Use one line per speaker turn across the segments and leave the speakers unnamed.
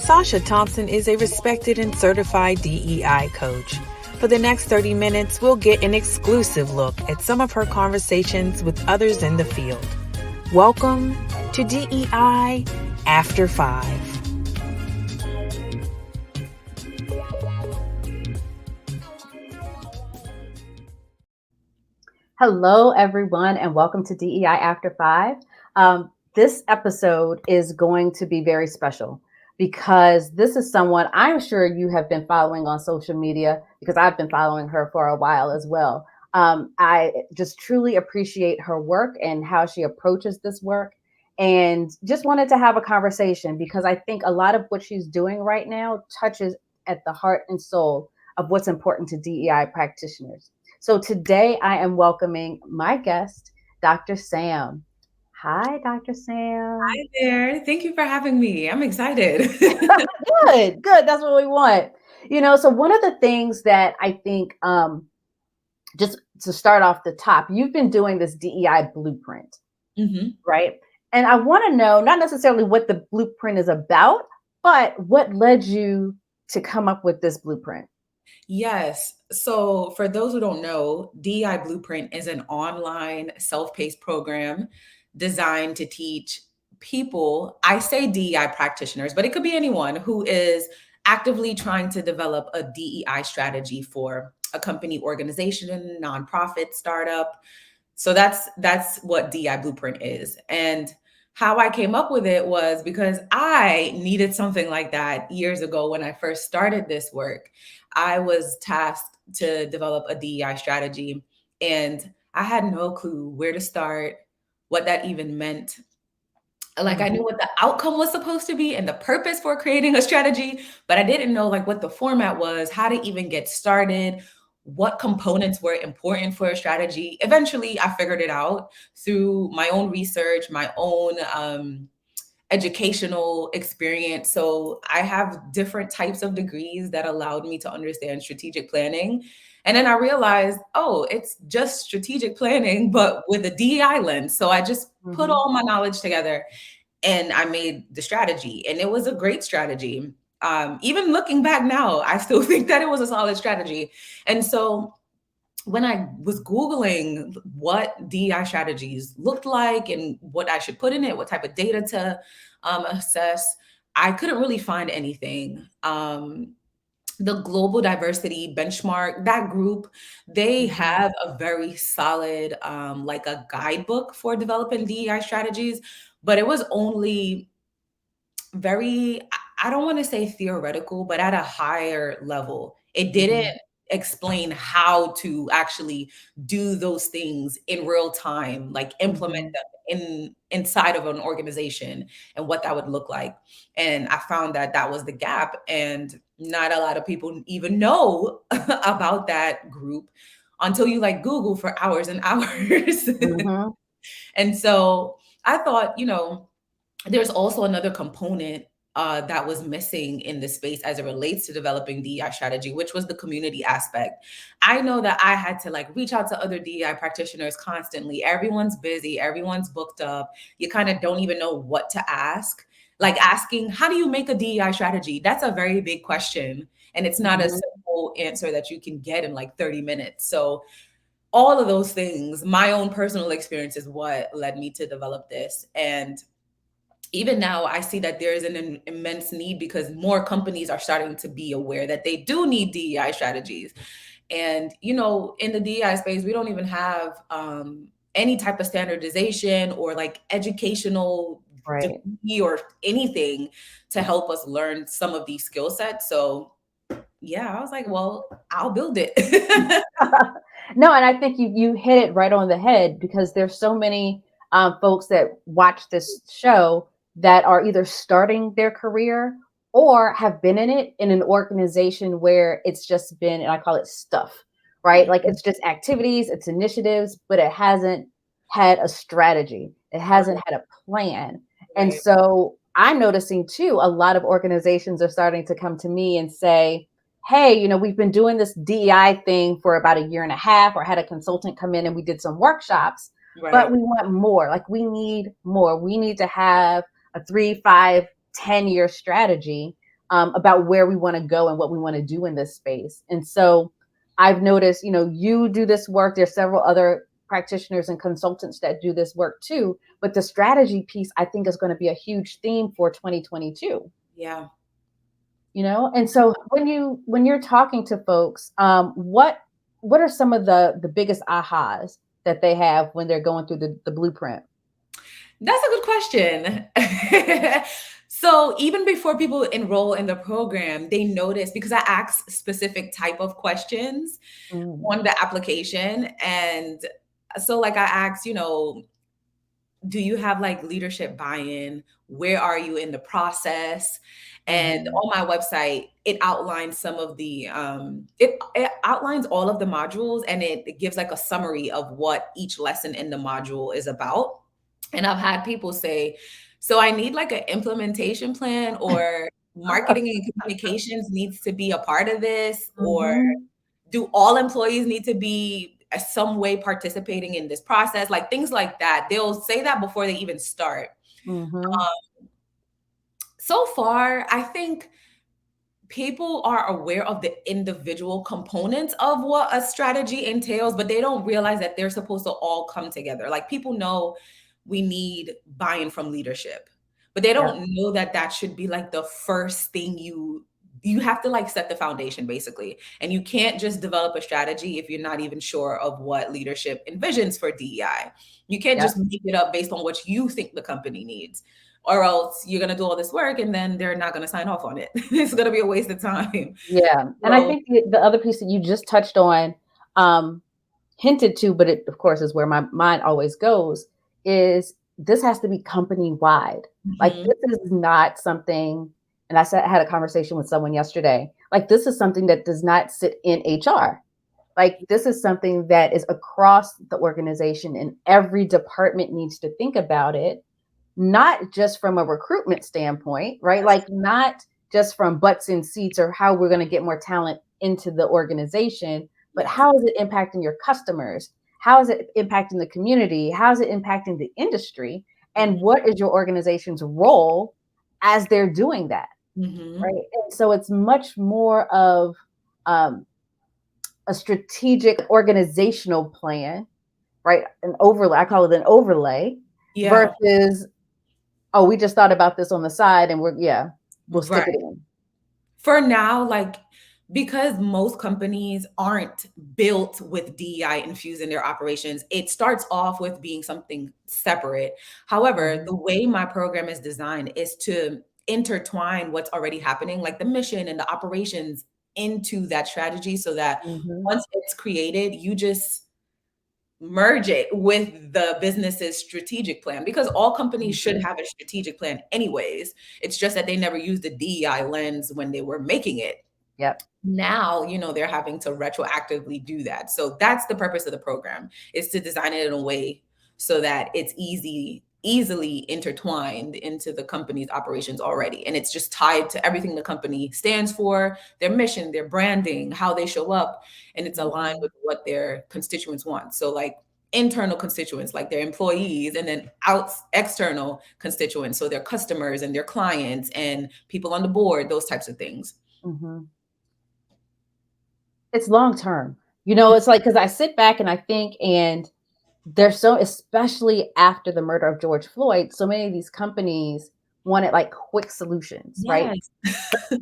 Sasha Thompson is a respected and certified DEI coach. For the next 30 minutes, we'll get an exclusive look at some of her conversations with others in the field. Welcome to DEI After 5.
Hello, everyone, and welcome to DEI After 5. This episode is going to be very special because this is someone I'm sure you have been following on social media because I've been following her for a while as well. I just truly appreciate her work and how she approaches this work, and just wanted to have a conversation because I think a lot of what she's doing right now touches at the heart and soul of what's important to DEI practitioners. So today I am welcoming my guest, Dr. Sam. Hi, Dr. Sam.
Hi there. Thank you for having me. I'm excited.
Good. That's what we want. So one of the things that I think, just to start off the top, you've been doing this DEI blueprint, right? And I want to know not necessarily what the blueprint is about, but what led you to come up with this blueprint?
Yes. So, for those who don't know, DEI Blueprint is an online self paced program designed to teach people, I say DEI practitioners, but it could be anyone who is actively trying to develop a DEI strategy for a company, organization, nonprofit, startup. So that's what DI Blueprint is. And how I came up with it was because I needed something like that years ago when I first started this work. I was tasked to develop a DEI strategy, and I had no clue where to start, what that even meant. Like, I knew what the outcome was supposed to be and the purpose for creating a strategy, but I didn't know like what the format was, how to even get started, what components were important for a strategy. Eventually, I figured it out through my own research, my own educational experience. So I have different types of degrees that allowed me to understand strategic planning. And then I realized, oh, it's just strategic planning, but with a DEI lens. So I just put all my knowledge together and I made the strategy. And it was a great strategy. Even looking back now, I still think that it was a solid strategy. And so when I was Googling what DEI strategies looked like and what I should put in it, what type of data to assess, I couldn't really find anything. The Global Diversity Benchmark, that group, they have a very solid, like a guidebook for developing DEI strategies, but it was only very, I don't want to say theoretical, but at a higher level. It didn't explain how to actually do those things in real time, like implement them inside of an organization and what that would look like. And I found that that was the gap, and not a lot of people even know about that group until you like Google for hours and hours. And so I thought, there's also another component that was missing in the space as it relates to developing DEI strategy, which was the community aspect. I know that I had to like reach out to other DEI practitioners constantly. Everyone's busy, everyone's booked up. You kind of don't even know what to ask. Like asking, how do you make a DEI strategy? That's a very big question. And it's not a simple answer that you can get in like 30 minutes. So all of those things, my own personal experience is what led me to develop this. And even now I see that there is an immense need because more companies are starting to be aware that they do need DEI strategies. And, in the DEI space, we don't even have any type of standardization or like educational degree or anything to help us learn some of these skill sets. So yeah, I was like, well, I'll build it.
No, and I think you hit it right on the head because there's so many folks that watch this show that are either starting their career or have been in it in an organization where it's just been, and I call it stuff, right? Like it's just activities, it's initiatives, but it hasn't had a strategy. It hasn't had a plan. And
Right.
so I'm noticing too, a lot of organizations are starting to come to me and say, hey, we've been doing this DEI thing for about a year and a half, or had a consultant come in and we did some workshops, but
Right.
we want more. Like we need more. We need to have a 3, 5, 10-year strategy. about where we want to go and what we want to do in this space. And so I've noticed, you do this work. There's several other practitioners and consultants that do this work too. But the strategy piece, I think, is going to be a huge theme for 2022.
Yeah.
And so when you're talking to folks, what are some of the biggest ahas that they have when they're going through the blueprint?
That's a good question. So even before people enroll in the program, they notice, because I ask specific type of questions on the application. And so like I asked, do you have like leadership buy-in? Where are you in the process? And on my website, it outlines some of the, it outlines all of the modules, and it gives like a summary of what each lesson in the module is about. And I've had people say, so I need like an implementation plan, or marketing and communications needs to be a part of this, or do all employees need to be some way participating in this process? Like things like that. They'll say that before they even start. So far, I think people are aware of the individual components of what a strategy entails, but they don't realize that they're supposed to all come together. Like people know we need buy-in from leadership, but they don't know that that should be like the first thing you have to like set the foundation basically. And you can't just develop a strategy if you're not even sure of what leadership envisions for DEI. You can't just make it up based on what you think the company needs, or else you're going to do all this work and then they're not going to sign off on it. It's going to be a waste of time.
Yeah. And I think the other piece that you just touched on, hinted to, but it of course is where my mind always goes, is this has to be company wide. Like this is not something, and I had a conversation with someone yesterday, like this is something that does not sit in HR. Like this is something that is across the organization, and every department needs to think about it, not just from a recruitment standpoint, right? Like not just from butts in seats or how we're going to get more talent into the organization, but how is it impacting your customers? How is it impacting the community? How is it impacting the industry? And what is your organization's role as they're doing that? Right. And so it's much more of a strategic organizational plan, right? An overlay, I call it an overlay, versus, oh, we just thought about this on the side and we'll stick it in.
For now, like, because most companies aren't built with DEI infused in their operations, it starts off with being something separate. However, the way my program is designed is to intertwine what's already happening, like the mission and the operations, into that strategy, so that once it's created, you just merge it with the business's strategic plan, because all companies should have a strategic plan anyways. It's just that they never used the DEI lens when they were making it. Now, they're having to retroactively do that. So that's the purpose of the program, is to design it in a way so that it's easily intertwined into the company's operations already. And it's just tied to everything the company stands for, their mission, their branding, how they show up, and it's aligned with what their constituents want. So like internal constituents, like their employees, and then external constituents, so their customers and their clients and people on the board, those types of things.
It's long term. It's like, because I sit back and I think, and there's especially after the murder of George Floyd, so many of these companies wanted like quick solutions, right?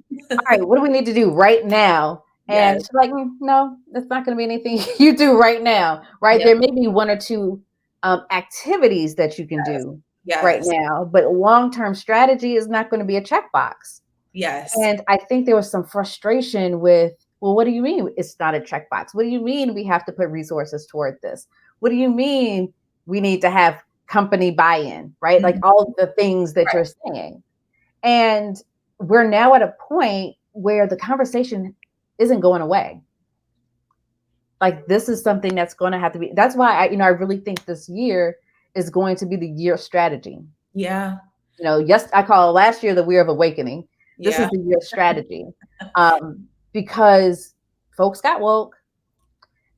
All right, what do we need to do right now? And it's like, no, that's not going to be anything you do right now, right? There may be one or two activities that you can do right now, but long-term strategy is not going to be a checkbox. And I think there was some frustration with, well, what do you mean it's not a checkbox? What do you mean we have to put resources toward this? What do you mean we need to have company buy-in, right? Like all the things that you're saying. And we're now at a point where the conversation isn't going away. Like this is something that's going to have to be, that's why I really think this year is going to be the year of strategy.
Yeah.
I call it last year the year of awakening. This is the year of strategy. Because folks got woke.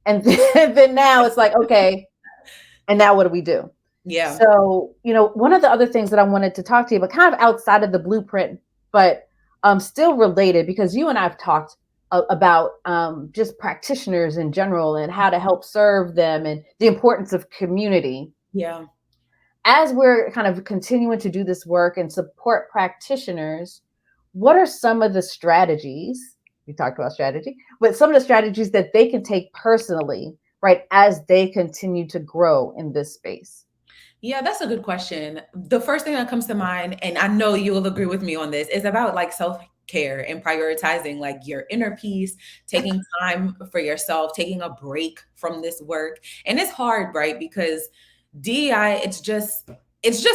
And then now it's like, okay, and now what do we do?
Yeah.
So, one of the other things that I wanted to talk to you about, kind of outside of the blueprint, but still related, because you and I've talked about just practitioners in general and how to help serve them and the importance of community.
Yeah.
As we're kind of continuing to do this work and support practitioners, what are some of the strategies? We talked about strategy, but some of the strategies that they can take personally, right, as they continue to grow in this space?
Yeah, that's a good question. The first thing that comes to mind, and I know you will agree with me on this, is about like self-care and prioritizing like your inner peace, taking time for yourself, taking a break from this work. And it's hard, right? Because DEI, it's just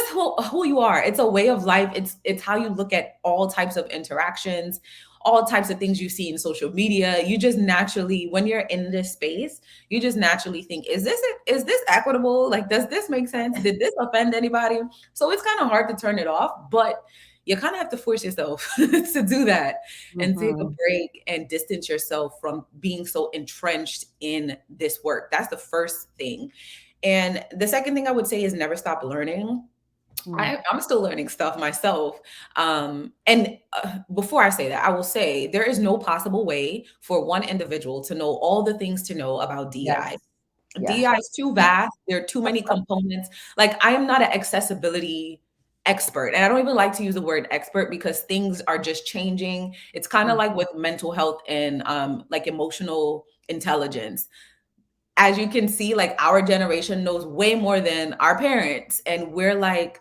who you are. It's a way of life. It's how you look at all types of interactions, all types of things you see in social media. You just naturally, when you're in this space, you just naturally think, is this equitable? Like, does this make sense? Did this offend anybody? So it's kind of hard to turn it off, but you kind of have to force yourself to do that and take a
Mm-hmm.
break and distance yourself from being so entrenched in this work. That's the first thing. And the second thing I would say is never stop learning. I'm still learning stuff myself. And before I say that, I will say there is no possible way for one individual to know all the things to know about DEI.
Yes. Yes.
DEI is too vast. There are too many components. Like, I am not an accessibility expert. And I don't even like to use the word expert because things are just changing. It's kind of like with mental health and like emotional intelligence. As you can see, like our generation knows way more than our parents. And we're like,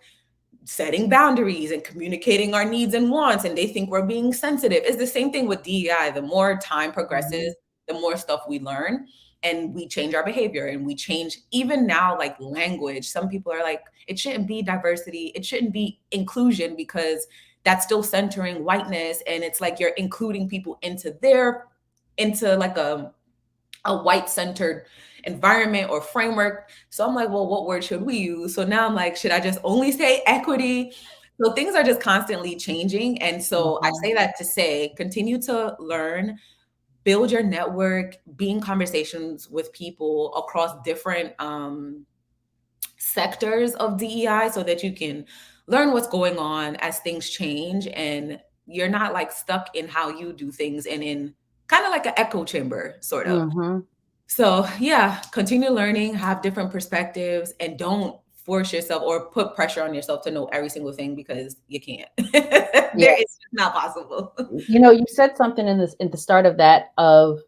setting boundaries and communicating our needs and wants, and they think we're being sensitive. It's the same thing with DEI. The more time
Mm-hmm.
progresses, the more stuff we learn, and we change our behavior, and we change even now, like language. Some people are like, it shouldn't be diversity, it shouldn't be inclusion, because that's still centering whiteness, and it's like you're including people into like a white centered environment or framework. So I'm like, well, what word should we use? So now I'm like, should I just only say equity? So things are just constantly changing. And so I
Mm-hmm.
say that to say, continue to learn, build your network, be in conversations with people across different sectors of DEI so that you can learn what's going on as things change, and you're not like stuck in how you do things and in kind of like an echo chamber, sort of.
Mm-hmm.
So, yeah, continue learning, have different perspectives, and don't force yourself or put pressure on yourself to know every single thing, because you can't.
Yeah.
It's just not possible.
You said something in the start of that of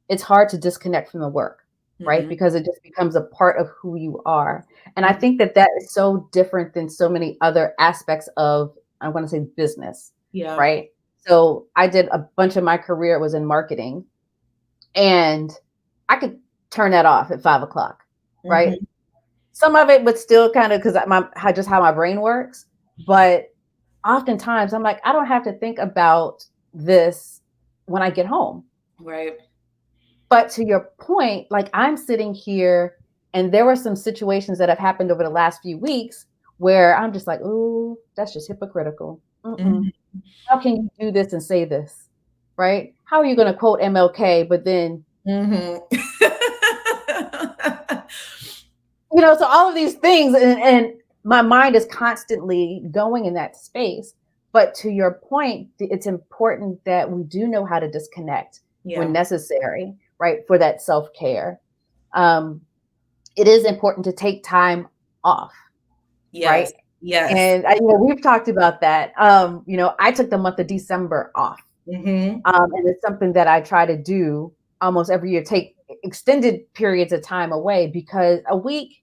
it's hard to disconnect from the work, right?
Mhm,
Because it just becomes a part of who you are. And I
mhm.
think that that is so different than so many other aspects of, I want to say, business,
Yeah.
right? So I did a bunch of my career was in marketing, and I could turn that off at 5 o'clock, right?
Mhm.
Some of it would still kind of, because just how my brain works. But oftentimes I'm like, I don't have to think about this when I get home.
Right.
But to your point, like I'm sitting here, and there were some situations that have happened over the last few weeks where I'm just like, ooh, that's just hypocritical. Mm-mm.
Mhm.
How can you do this and say this? Right? How are you going to quote MLK, but then,
Mhm.
so all of these things, and my mind is constantly going in that space. But to your point, it's important that we do know how to disconnect when
Yeah.
necessary, right? For that self care. Um, it is important to take time off,
Yes.
right?
Yes.
And we've talked about that. I took the month of December off,
Mhm.
and it's something that I try to do almost every year. Take extended periods of time away, because a week,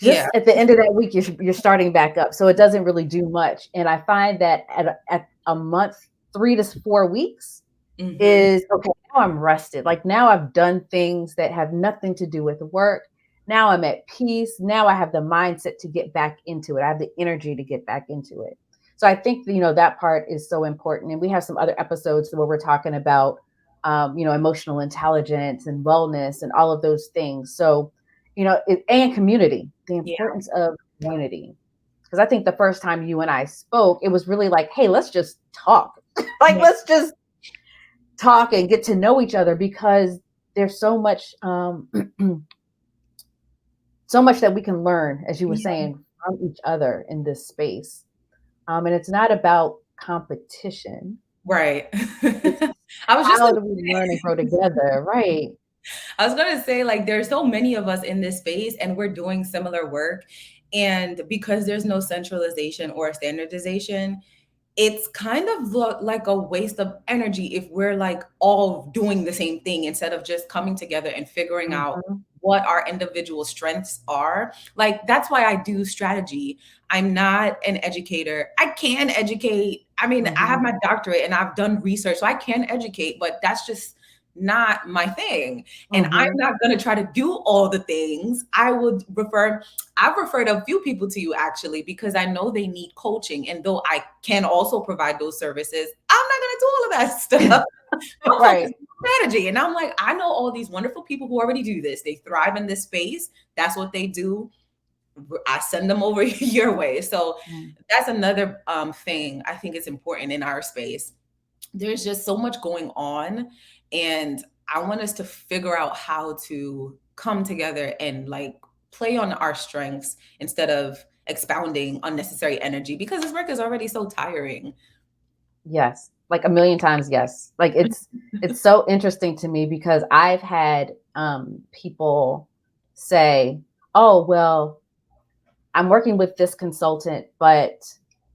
Yeah.
just at the end of that week, you're starting back up, so it doesn't really do much. And I find that at a month, 3 to 4 weeks
Mhm.
is okay. Now I'm rested. Like now I've done things that have nothing to do with work. Now I'm at peace. Now I have the mindset to get back into it. I have the energy to get back into it. So I think that part is so important. And we have some other episodes where we're talking about emotional intelligence and wellness and all of those things. So and community, the
Yeah.
importance of community. Because I think the first time you and I spoke, it was really like, hey, let's just talk. Like
Yeah.
let's just talk and get to know each other, because there's so much so much that we can learn, as you were
Yeah.
saying, from each other in this space. And it's not about competition.
Right.
It's
I was just
how
gonna
do we learn and grow together? Right.
I was gonna say, like, there's so many of us in this space and we're doing similar work. And because there's no centralization or standardization, it's kind of like a waste of energy if we're like all doing the same thing instead of just coming together and figuring out
Mhm.
what our individual strengths are. Like, that's why I do strategy. I'm not an educator. I can educate. I mean, I have
Mhm.
my doctorate and I've done research, so I can educate, but that's just not my thing. And I'm
Mhm.
not going to try to do all the things. I've referred a few people to you actually because I know they need coaching. And though I can also provide those services, I'm not going to do all of that stuff. I'm focused
Right.
on strategy. And I'm like, I know all these wonderful people who already do this. They thrive in this space. That's what they do. I send them over your way. So
Mm.
that's another thing I think is important in our space. There's just so much going on. And I want us to figure out how to come together and like play on our strengths instead of expounding unnecessary energy because this work is already so tiring.
Yes. Like a million times yes. Like it's so interesting to me because I've had people say, "Oh, well, I'm working with this consultant, but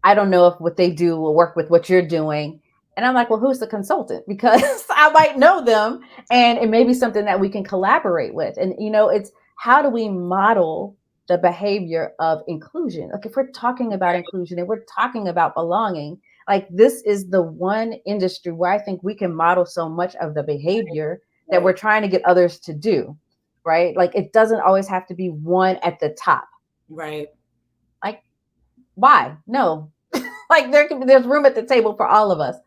I don't know if what they do will work with what you're doing." And I'm like, well, who's the consultant? Because I might know them and it may be something that we can collaborate with. And, it's how do we model the behavior of inclusion? Like, if we're talking about inclusion and we're talking about belonging, like, this is the one industry where I think we can model so much of the behavior that we're
Right.
trying to get others to do, right? Like, it doesn't always have to be one at the top.
Right.
Like, why? No. Like, there's room at the table for all of us.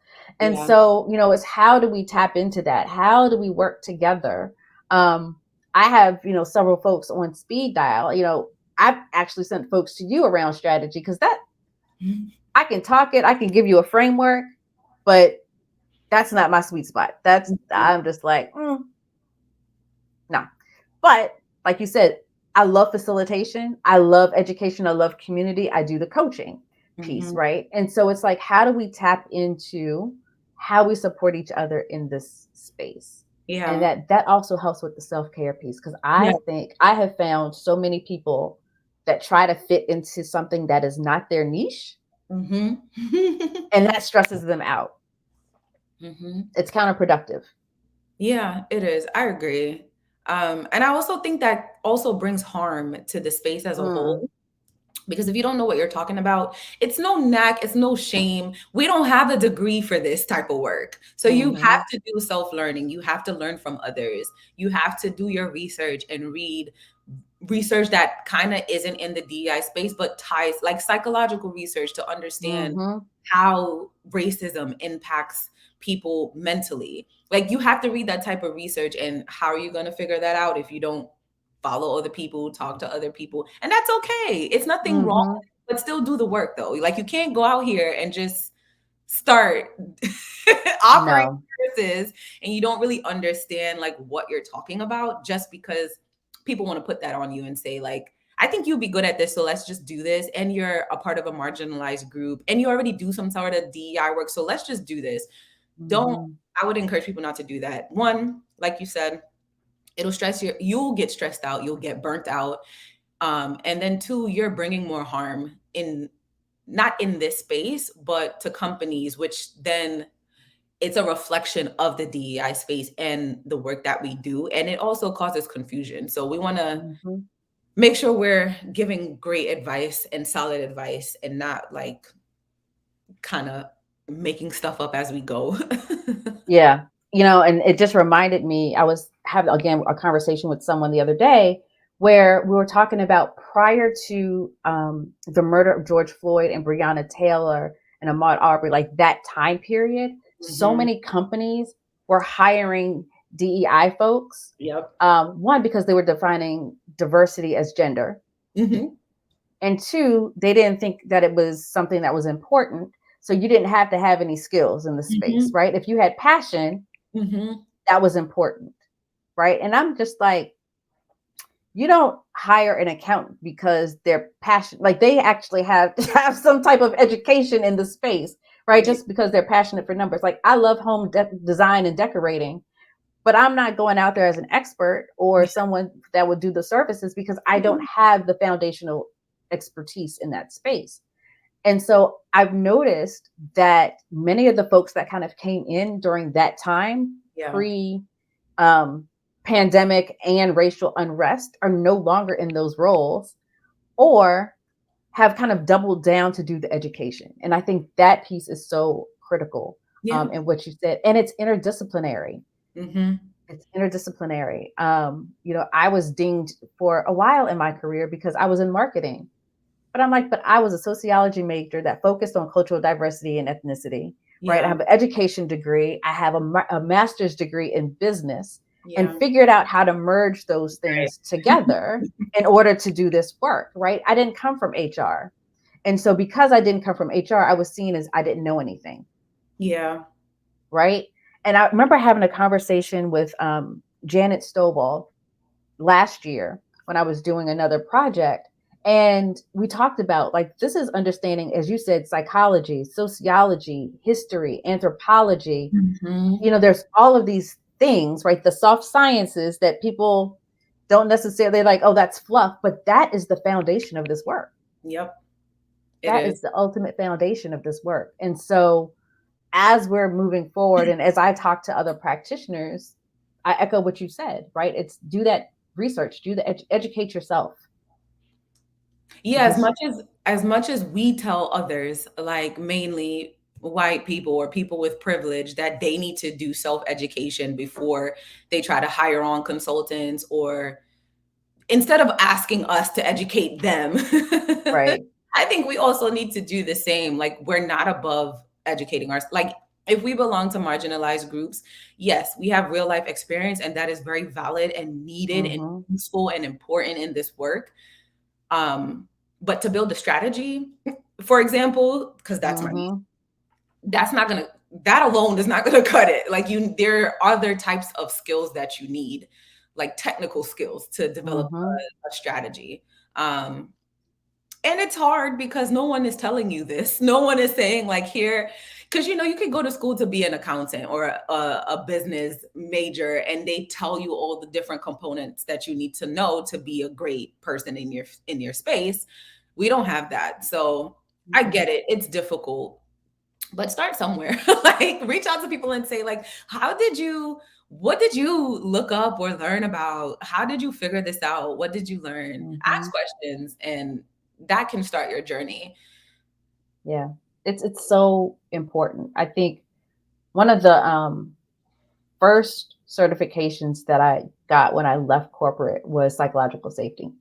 And
Yeah.
so, it's how do we tap into that? How do we work together? I have, several folks on speed dial. I've actually sent folks to you around strategy because that I can talk it, I can give you a framework, but that's not my sweet spot. I'm just like, no. But like you said, I love facilitation. I love education. I love community. I do the coaching piece,
Mhm.
right? And so it's like, how do we tap into how we support each other in this space? And
Yeah.
that also helps with the self-care piece because
Yeah.
I think I have found so many people that try to fit into something that is not their niche,
Mhm.
and that stresses them out.
Mhm.
It's counterproductive.
Yeah, it is. I agree. And I also think that also brings harm to the space as a
Mm,
whole. Because if you don't know what you're talking about, it's no knack, it's no shame. We don't have a degree for this type of work. So you have
mhm,
to do self-learning. You have to learn from others. You have to do your research and read research that kind of isn't in the DEI space, but ties like psychological research to understand
mhm.
how racism impacts people mentally. Like you have to read that type of research, and how are you going to figure that out if you don't follow other people, talk to other people? And that's okay. It's nothing wrong,
Mhm.
but still do the work though. Like you can't go out here and just start offering
No.
services and you don't really understand like what you're talking about just because people want to put that on you and say like I think you'd be good at this, so let's just do this. And you're a part of a marginalized group and you already do some sort of DEI work, so let's just do this. Don't
Mhm.
I would encourage people not to do that. One, like you said, it'll stress you, you'll get stressed out, you'll get burnt out. And then two, you're bringing more harm in not in this space, but to companies, which then it's a reflection of the DEI space and the work that we do. And it also causes confusion. So we want to
Mhm.
make sure we're giving great advice and solid advice and not like kind of making stuff up as we go.
Yeah. And it just reminded me, I was having again a conversation with someone the other day where we were talking about prior to the murder of George Floyd and Breonna Taylor and Ahmaud Arbery, like that time period, so
Mhm.
many companies were hiring DEI folks.
Yep.
One, because they were defining diversity as gender.
Mhm.
And two, they didn't think that it was something that was important. So you didn't have to have any skills in the space,
Mhm.
right? If you had passion,
Mhm.
that was important, right? And I'm just like, you don't hire an accountant because they're passionate, like they actually have to have some type of education in the space, right? Just because they're passionate for numbers. Like I love home design and decorating, but I'm not going out there as an expert or someone that would do the services because I don't have the foundational expertise in that space. And so I've noticed that many of the folks that kind of came in during that time, pre pandemic and racial unrest, are no longer in those roles or have kind of doubled down to do the education. And I think that piece is so critical in what you said. And it's interdisciplinary. It's interdisciplinary. I was dinged for a while in my career because I was in marketing. But I'm like, but I was a sociology major that focused on cultural diversity and ethnicity, right? I have an education degree. I have a master's degree in business and figured out how to merge those things together in order to do this work, right? I didn't come from HR. And so because I didn't come from HR, I was seen as I didn't know anything.
Yeah.
Right. And I remember having a conversation with Janet Stovall last year when I was doing another project. And we talked about like, this is understanding, as you said, psychology, sociology, history, anthropology. There's all of these things, right? The soft sciences that people don't necessarily like, oh, that's fluff, but that is the foundation of this work.
Yep.
That is the ultimate foundation of this work. And so as we're moving forward and as I talk to other practitioners, I echo what you said, right? It's do that research, do the educate yourself.
Yeah, as much as we tell others, like mainly white people or people with privilege, that they need to do self-education before they try to hire on consultants, or instead of asking us to educate them.
Right.
I think we also need to do the same. Like we're not above educating ourselves. Like if we belong to marginalized groups, yes, we have real life experience, and that is very valid and needed and useful and important in this work. But to build a strategy, for example, because that's that alone is not gonna cut it. Like there are other types of skills that you need, like technical skills to develop a strategy. And it's hard because no one is telling you this. No one is saying like here, because you could go to school to be an accountant or a business major, and they tell you all the different components that you need to know to be a great person in your space. We don't have that. So I get it. It's difficult, but start somewhere. Like reach out to people and say like, what did you look up or learn about? How did you figure this out? What did you learn? Ask questions, and that can start your journey.
Yeah, it's so important. I think one of the first certifications that I got when I left corporate was psychological safety,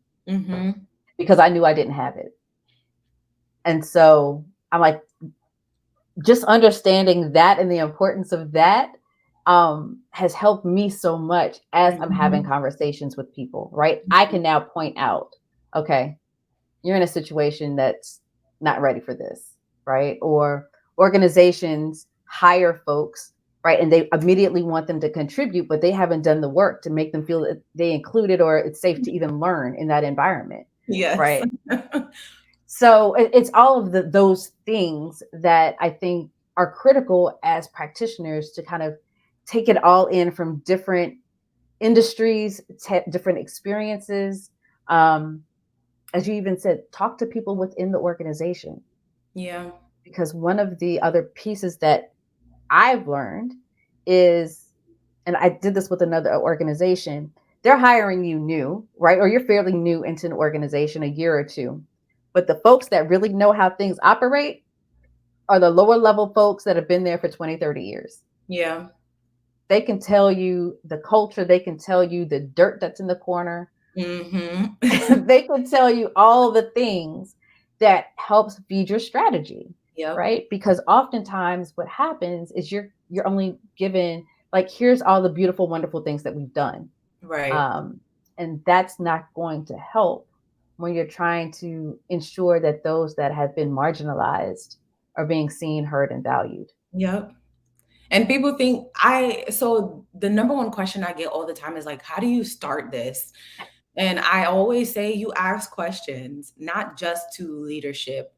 because I knew I didn't have it. And so I'm like, just understanding that and the importance of that has helped me so much as I'm having conversations with people, right? I can now point out, okay, you're in a situation that's not ready for this, right? Or organizations hire folks, right? And they immediately want them to contribute, but they haven't done the work to make them feel that they included or it's safe to even learn in that environment.
Yes.
Right. So it's all of those things that I think are critical as practitioners to kind of take it all in from different industries, different experiences. As you even said, talk to people within the organization.
Yeah.
Because one of the other pieces that I've learned is, and I did this with another organization, they're hiring you new, right? Or you're fairly new into an organization, a year or two. But the folks that really know how things operate are the lower level folks that have been there for 20, 30 years.
Yeah.
They can tell you the culture. They can tell you the dirt that's in the corner. They can tell you all the things that helps feed your strategy. Yep. Right? Because oftentimes what happens is you're only given like, here's all the beautiful, wonderful things that we've done.
Right.
And that's not going to help when you're trying to ensure that those that have been marginalized are being seen, heard, and valued.
Yep. And people think so the number one question I get all the time is like, how do you start this? And I always say you ask questions, not just to leadership,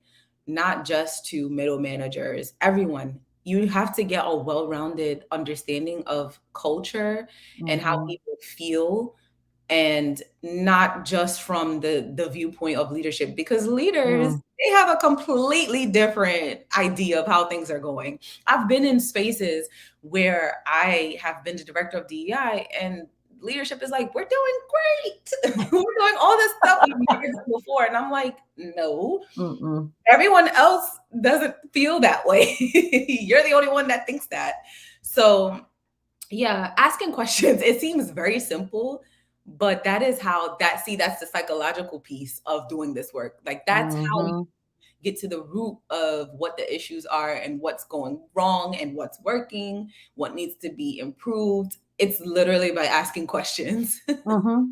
not just to middle managers, everyone. You have to get a well-rounded understanding of culture and how
Mm-hmm.
people feel, and not just from the viewpoint of leadership, because leaders, they have a completely different idea of how things are going. I've been in spaces where I have been the director of DEI, and leadership is like, we're doing great. We're doing all this stuff we've never done before. And I'm like, no,
Mm-mm.
everyone else doesn't feel that way. You're the only one that thinks that. So yeah, asking questions, it seems very simple, but that is how that's the psychological piece of doing this work. Like that's how you
Mm-hmm.
get to the root of what the issues are and what's going wrong and what's working, what needs to be improved. It's literally by asking questions.
Mm-hmm.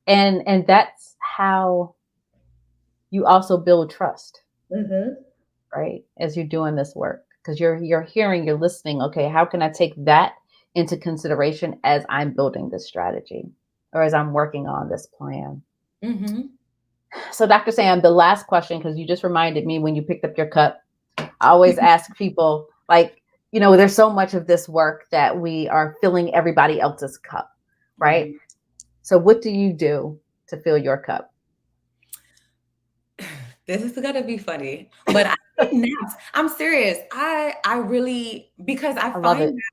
And that's how you also build trust,
Mm-hmm.
right? As you're doing this work, because you're hearing, you're listening. Okay, how can I take that into consideration as I'm building this strategy or as I'm working on this plan?
Mm-hmm.
So, Dr. Sam, the last question, because you just reminded me when you picked up your cup, I always ask people, like, there's so much of this work that we are filling everybody else's cup, right?
Mm-hmm.
So, what do you do to fill your cup?
This is gonna be funny, but I take naps. I'm serious. I really, because I
I love
find
it.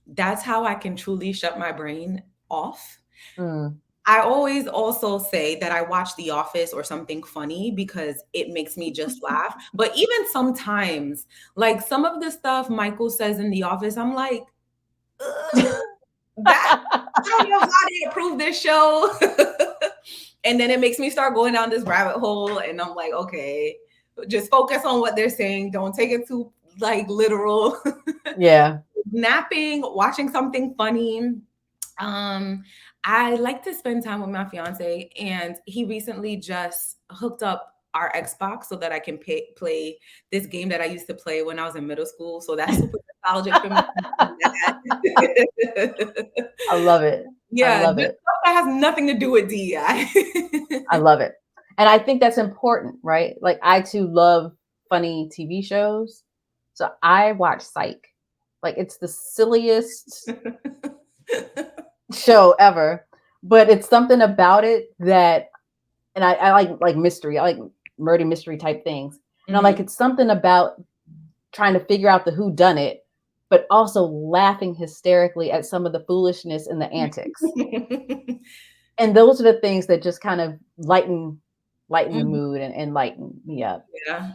that's how I can truly shut my brain off.
Mm.
I always also say that I watch The Office or something funny because it makes me just laugh. But even sometimes, like some of the stuff Michael says in The Office, I'm like, "Ugh, that I don't know how they approve this show." And then it makes me start going down this rabbit hole, and I'm like, okay, just focus on what they're saying. Don't take it too like literal.
Yeah.
Napping, watching something funny. Um, I like to spend time with my fiance, and he recently just hooked up our Xbox so that I can play this game that I used to play when I was in middle school. So that's super nostalgic for me.
I love it. I
Yeah,
love
just
it.
stuff that has nothing to do with
I
DEI.
love it. And I think that's important, right? Like, I too love funny TV shows. So I watch Psych. Like, it's the silliest show ever, but it's something about it that, and I like mystery. I like murder mystery type things. And I'm
Mhm.
like, it's something about trying to figure out the who done it, but also laughing hysterically at some of the foolishness and the antics. And those are the things that just kind of lighten the
Mhm.
mood and lighten me up.
Yeah.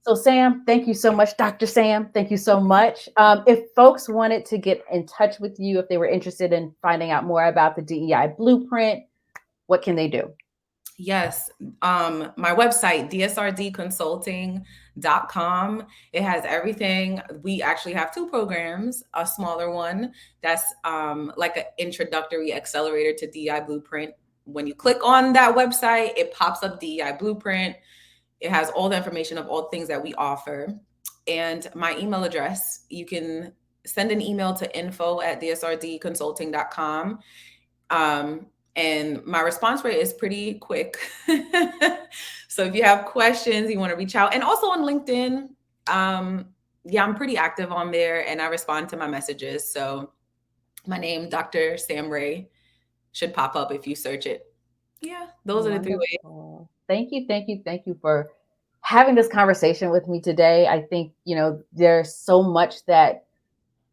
So, Sam, thank you so much. Dr. Sam, thank you so much. If folks wanted to get in touch with you, if they were interested in finding out more about the DEI Blueprint, what can they do?
Yes. My website, dsrdconsulting.com. It has everything. We actually have two programs, a smaller one that's like an introductory accelerator to DEI Blueprint. When you click on that website, it pops up DEI Blueprint. It has all the information of all things that we offer. And my email address, you can send an email to info@dsrdconsulting.com. And my response rate is pretty quick. So if you have questions, you want to reach out. And also on LinkedIn, yeah, I'm pretty active on there and I respond to my messages. So my name, Dr. Sam Ray, should pop up if you search it. Yeah, those are the three ways.
Wonderful. Thank you, thank you, thank you for having this conversation with me today. I think, there's so much that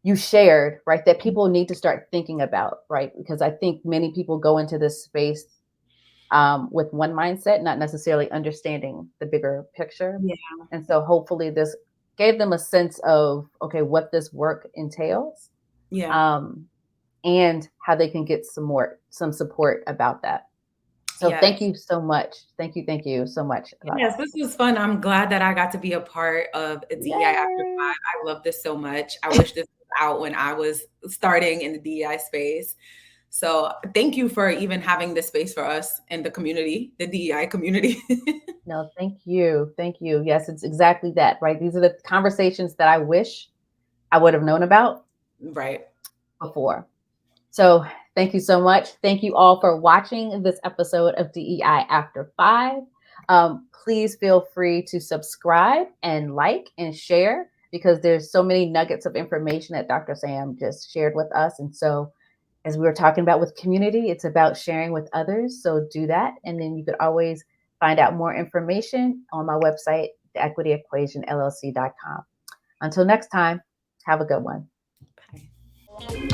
you shared, right, that people need to start thinking about, right? Because I think many people go into this space with one mindset, not necessarily understanding the bigger picture.
Yeah.
And so hopefully this gave them a sense of, okay, what this work entails,
Yeah.
um, and how they can get some support about that. So thank
Yes.
you so much. Thank you so much.
Yes, this was fun. I'm glad that I got to be a part of a DEI After
Yay.
Five. I love this so much. I wish this was out when I was starting in the DEI space. So thank you for even having this space for us in the community, the DEI community.
No, thank you. Thank you. Yes, it's exactly that, right? These are the conversations that I wish I would have known about
Right.
before. So thank you so much. Thank you all for watching this episode of DEI After 5. Please feel free to subscribe and like and share, because there's so many nuggets of information that Dr. Sam just shared with us. And so, as we were talking about with community, it's about sharing with others. So do that. And then you could always find out more information on my website, theequityequationllc.com. Until next time, have a good one.
Bye.